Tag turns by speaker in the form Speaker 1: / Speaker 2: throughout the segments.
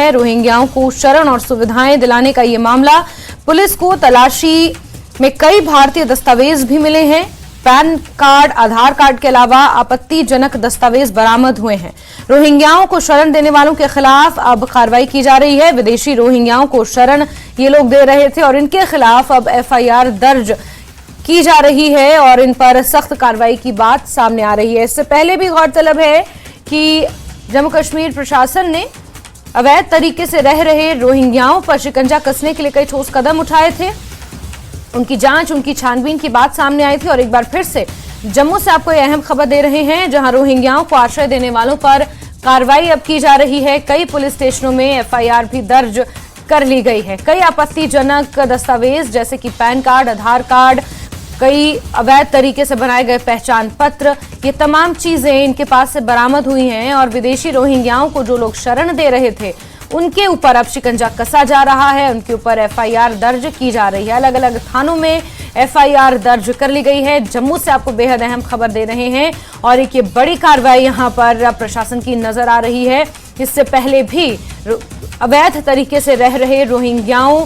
Speaker 1: है। रोहिंग्याओं को शरण और सुविधाएं दिलाने का ये मामला। पुलिस को तलाशी में कई भारतीय दस्तावेज भी मिले हैं। पैन कार्ड, आधार कार्ड के अलावा आपत्तिजनक दस्तावेज बरामद हुए हैं। रोहिंग्याओं को शरण देने वालों के खिलाफ अब कार्रवाई की जा रही है। विदेशी रोहिंग्याओं को शरण ये लोग दे रहे थे और इनके खिलाफ अब एफआईआर दर्ज की जा रही है और इन पर सख्त कार्रवाई की बात सामने आ रही है। इससे पहले भी गौरतलब है कि जम्मू कश्मीर प्रशासन ने अवैध तरीके से रह रहे रोहिंग्याओं पर शिकंजा कसने के लिए कई ठोस कदम उठाए थे। उनकी जांच, उनकी छानबीन की बात सामने आई थी और एक बार फिर से जम्मू से आपको यह अहम खबर दे रहे हैं, जहां रोहिंग्याओं को आश्रय देने वालों पर कार्रवाई अब की जा रही है। कई पुलिस स्टेशनों में एफआईआर भी दर्ज कर ली गई है। कई आपत्तिजनक दस्तावेज जैसे कि पैन कार्ड, आधार कार्ड, कई अवैध तरीके से बनाए गए पहचान पत्र, ये तमाम चीजें इनके पास से बरामद हुई हैं और विदेशी रोहिंग्याओं को जो लोग शरण दे रहे थे उनके ऊपर अब शिकंजा कसा जा रहा है। उनके ऊपर एफआईआर दर्ज की जा रही है। अलग अलग थानों में एफआईआर दर्ज कर ली गई है। जम्मू से आपको बेहद अहम खबर दे रहे हैं और एक ये बड़ी कार्रवाई यहां पर प्रशासन की नजर आ रही है। इससे पहले भी अवैध तरीके से रह रहे रोहिंग्याओं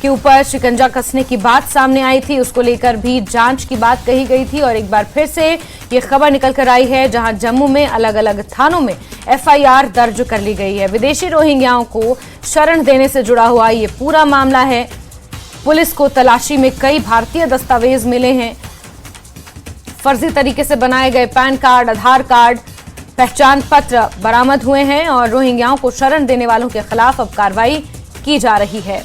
Speaker 1: के ऊपर शिकंजा कसने की बात सामने आई थी, उसको लेकर भी जांच की बात कही गई थी और एक बार फिर से ये खबर निकल कर आई है, जहां जम्मू में अलग अलग थानों में एफआईआर दर्ज कर ली गई है। विदेशी रोहिंग्याओं को शरण देने से जुड़ा हुआ ये पूरा मामला है। पुलिस को तलाशी में कई भारतीय दस्तावेज मिले हैं। फर्जी तरीके से बनाए गए पैन कार्ड, आधार कार्ड, पहचान पत्र बरामद हुए हैं और रोहिंग्याओं को शरण देने वालों के खिलाफ अब कार्रवाई की जा रही है।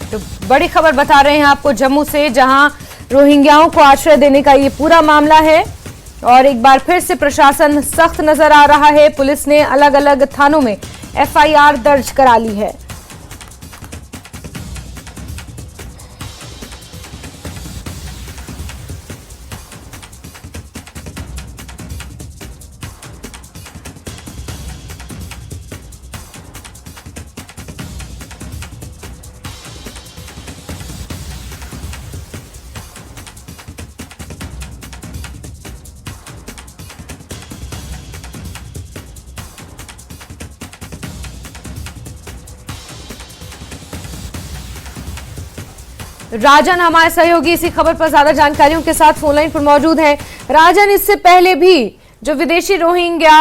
Speaker 1: तो बड़ी खबर बता रहे हैं आपको जम्मू से, जहां रोहिंग्याओं को आश्रय देने का ये पूरा मामला है और एक बार फिर से प्रशासन सख्त नजर आ रहा है। पुलिस ने अलग अलग थानों में एफआईआर दर्ज करा ली है। राजन हमारे सहयोगी इसी खबर पर ज्यादा जानकारियों के साथ फोनलाइन पर मौजूद है। राजन, इससे पहले भी जो विदेशी रोहिंग्या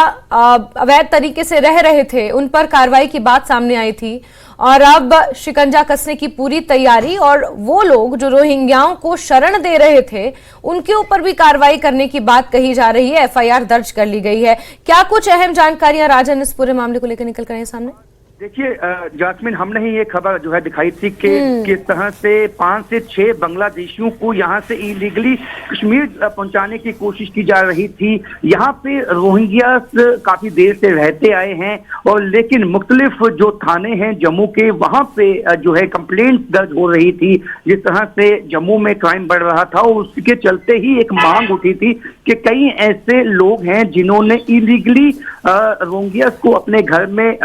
Speaker 1: अवैध तरीके से रह रहे थे उन पर कार्रवाई की बात सामने आई थी और अब शिकंजा कसने की पूरी तैयारी और वो लोग जो रोहिंग्याओं को शरण दे रहे थे उनके ऊपर भी कार्रवाई करने की बात कही जा रही है। एफआईआर दर्ज कर ली गई है। क्या कुछ अहम जानकारियां राजन इस पूरे मामले को लेकर निकल कर सामने?
Speaker 2: देखिए जास्मिन, हमने ही ये खबर जो है दिखाई थी कि किस तरह से 5 से 6 बांग्लादेशियों को यहाँ से इलीगली कश्मीर पहुंचाने की कोशिश की जा रही थी। यहाँ पे रोहिंग्या काफी देर से रहते आए हैं और लेकिन मुख्तलिफ जो थाने हैं जम्मू के, वहाँ पे जो है कंप्लेंट दर्ज हो रही थी। जिस तरह से जम्मू में क्राइम बढ़ रहा था उसके चलते ही एक मांग उठी थी कि कई ऐसे लोग हैं जिन्होंने इलीगली रोहिंग्या को अपने घर में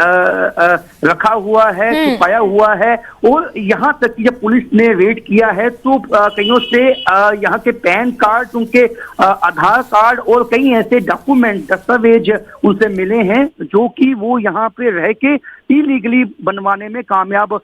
Speaker 2: रखा हुआ है, छुपाया हुआ है और यहाँ तक कि जब पुलिस ने रेड किया है तो कईयों से यहाँ के पैन कार्ड, उनके आधार कार्ड और कई ऐसे डॉक्यूमेंट, दस्तावेज उनसे मिले हैं जो कि वो यहाँ पे रह के इलीगली बनवाने में कामयाब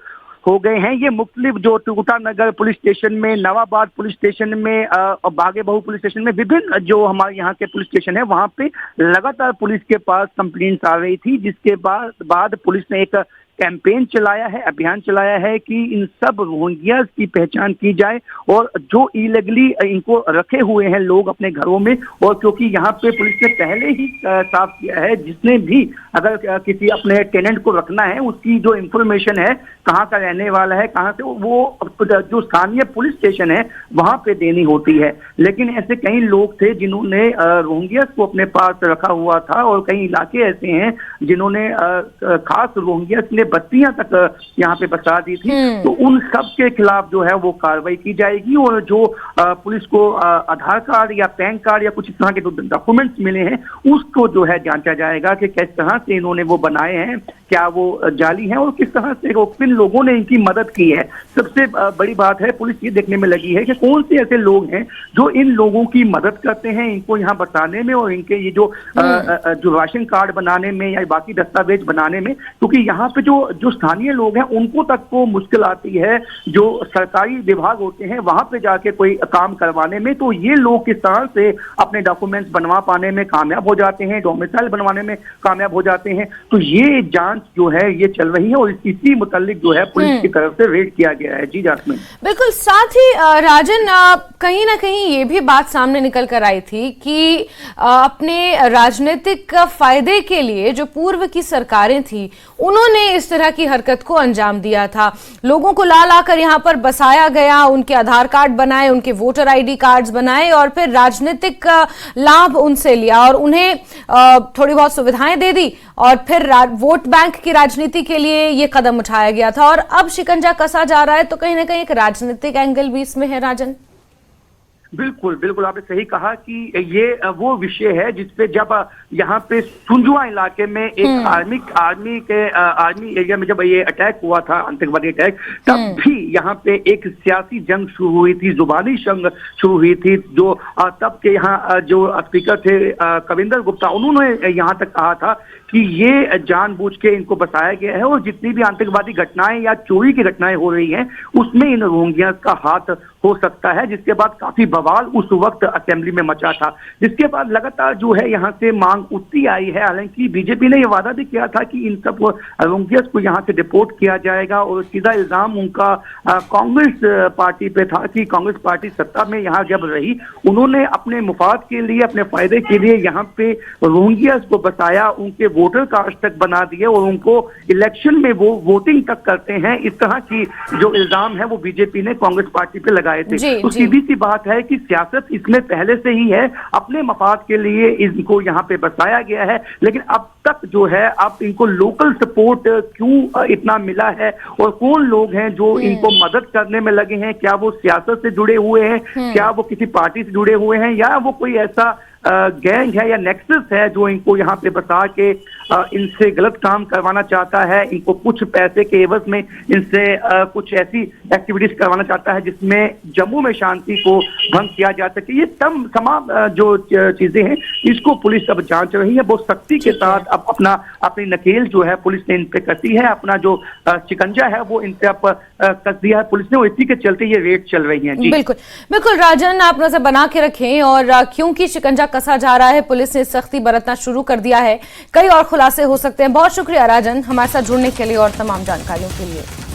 Speaker 2: हो गए हैं। ये मुख्तलिफ जो टूटा नगर पुलिस स्टेशन में, नवाबाद पुलिस स्टेशन में और बागे बहु पुलिस स्टेशन में, विभिन्न जो हमारे यहाँ के पुलिस स्टेशन है वहाँ पे लगातार पुलिस के पास कंप्लेंट्स आ रही थी, जिसके बाद पुलिस ने एक कैंपेन चलाया है, अभियान चलाया है कि इन सब रोहिंग्यास की पहचान की जाए और जो इलीगली इनको रखे हुए हैं लोग अपने घरों में। और क्योंकि यहाँ पे पुलिस ने पहले ही साफ किया है, जिसने भी अगर किसी अपने टेनेंट को रखना है उसकी जो इंफॉर्मेशन है, कहाँ का रहने वाला है, कहाँ से, वो जो स्थानीय पुलिस स्टेशन है वहाँ पे देनी होती है। लेकिन ऐसे कई लोग थे जिन्होंने रोहिंग्यास को अपने पास रखा हुआ था और कई इलाके ऐसे हैं जिन्होंने खास रोहिंग्यास के लिए बत्तियां तक यहाँ पे बसा दी थी। तो उन सब के खिलाफ जो है वो कार्रवाई की जाएगी और जो पुलिस को आधार कार्ड या पैन कार्ड या कुछ इस तरह के जो डॉक्यूमेंट्स मिले हैं उसको जो है जांचा जाएगा कि किस तरह से इन्होंने वो बनाए हैं, क्या वो जाली हैं और किस तरह से किन लोगों ने इनकी मदद की है। सबसे बड़ी बात है, पुलिस ये देखने में लगी है कि कौन से ऐसे लोग हैं जो इन लोगों की मदद करते हैं इनको यहाँ बताने में और इनके ये जो राशन कार्ड बनाने में या बाकी दस्तावेज बनाने में, क्योंकि यहाँ पे जो स्थानीय लोग हैं उनको तक को मुश्किल आती है जो सरकारी विभाग होते हैं वहां पे जाके कोई काम करवाने में। तो ये लोग किस तरह से अपने डॉक्यूमेंट्स बनवा पाने में कामयाब हो जाते हैं, डोमिसाइल बनवाने में कामयाब हो जाते हैं। तो ये जांच जो है ये चल रही है और इसी मुतालिक जो है पुलिस की तरफ से रेड किया गया है। जी जासमीन,
Speaker 1: बिल्कुल। साथ ही राजन, कहीं ना कहीं ये भी बात सामने निकल कर आई थी कि अपने राजनीतिक फायदे के लिए जो पूर्व की सरकारें थी उन्होंने इस तरह की हरकत को अंजाम दिया था। लोगों को ला लाकर यहाँ पर बसाया गया, उनके आधार कार्ड बनाए, उनके वोटर आईडी कार्ड्स बनाए और फिर राजनीतिक लाभ उनसे लिया और उन्हें थोड़ी बहुत सुविधाएं दे दी और फिर वोट बैंक की राजनीति के लिए ये कदम उठाया गया था और अब शिकंजा कसा जा रहा है। तो कहीं ना कहीं एक राजनीतिक एंगल भी इसमें है राजन।
Speaker 2: बिल्कुल बिल्कुल, आपने सही कहा कि ये वो विषय है जिसपे जब यहाँ पे सुंजुआ इलाके में एक आर्मी एरिया में जब ये अटैक हुआ था, आतंकवादी अटैक, तब भी यहाँ पे एक सियासी जंग शुरू हुई थी, जुबानी जंग शुरू हुई थी। जो तब के यहाँ जो स्पीकर थे कविंदर गुप्ता, उन्होंने यहाँ तक कहा था कि ये जानबूझ के इनको बसाया गया है और जितनी भी आतंकवादी घटनाएं या चोरी की घटनाएं हो रही हैं उसमें इन रोहिंग्या का हाथ हो सकता है। जिसके बाद काफी बवाल उस वक्त असेंबली में मचा था, जिसके बाद लगातार जो है यहाँ से मांग उठती आई है। हालांकि बीजेपी ने यह वादा भी किया था कि इन सब रोहिंग्या को यहाँ से डिपोर्ट किया जाएगा और सीधा इल्जाम उनका कांग्रेस पार्टी पे था कि कांग्रेस पार्टी सत्ता में यहाँ जब रही उन्होंने अपने मुफाद के लिए, अपने फायदे के लिए यहाँ पे रोहिंग्या को बसाया, उनके वोटर कार्ड तक बना दिए और उनको इलेक्शन में वो वोटिंग तक करते हैं। इस तरह की जो इल्जाम है वो बीजेपी ने कांग्रेस पार्टी पे लगाए थे। तो सीधी सी बात है कि सियासत इसमें पहले से ही है, अपने मफाद के लिए इनको यहाँ पे बसाया गया है। लेकिन अब तक जो है अब इनको लोकल सपोर्ट क्यों इतना मिला है और कौन लोग हैं जो इनको मदद करने में लगे हैं, क्या वो सियासत से जुड़े हुए हैं, क्या वो किसी पार्टी से जुड़े हुए हैं या वो कोई ऐसा गैंग है या नेक्सस है जो इनको यहाँ पे बता के इनसे गलत काम करवाना चाहता है, इनको कुछ पैसे के एवज में इनसे कुछ ऐसी एक्टिविटीज करवाना चाहता है जिसमें जम्मू में शांति को भंग किया जा सके। ये तमाम जो चीजें हैं इसको पुलिस अब जांच रही है। बहुत सख्ती के साथ अब अपनी नकेल जो है पुलिस ने इन पे कसी है, अपना जो शिकंजा है वो इन पे अब कस दिया है पुलिस ने और इसी के चलते ये रेड चल रही है। जी
Speaker 1: बिल्कुल बिल्कुल राजन, आप नजर बना के रखें और क्योंकि शिकंजा कसा जा रहा है, पुलिस ने सख्ती बरतना शुरू कर दिया है, कई और खुलासे हो सकते हैं। बहुत शुक्रिया राजन हमारे साथ जुड़ने के लिए और तमाम जानकारियों के लिए।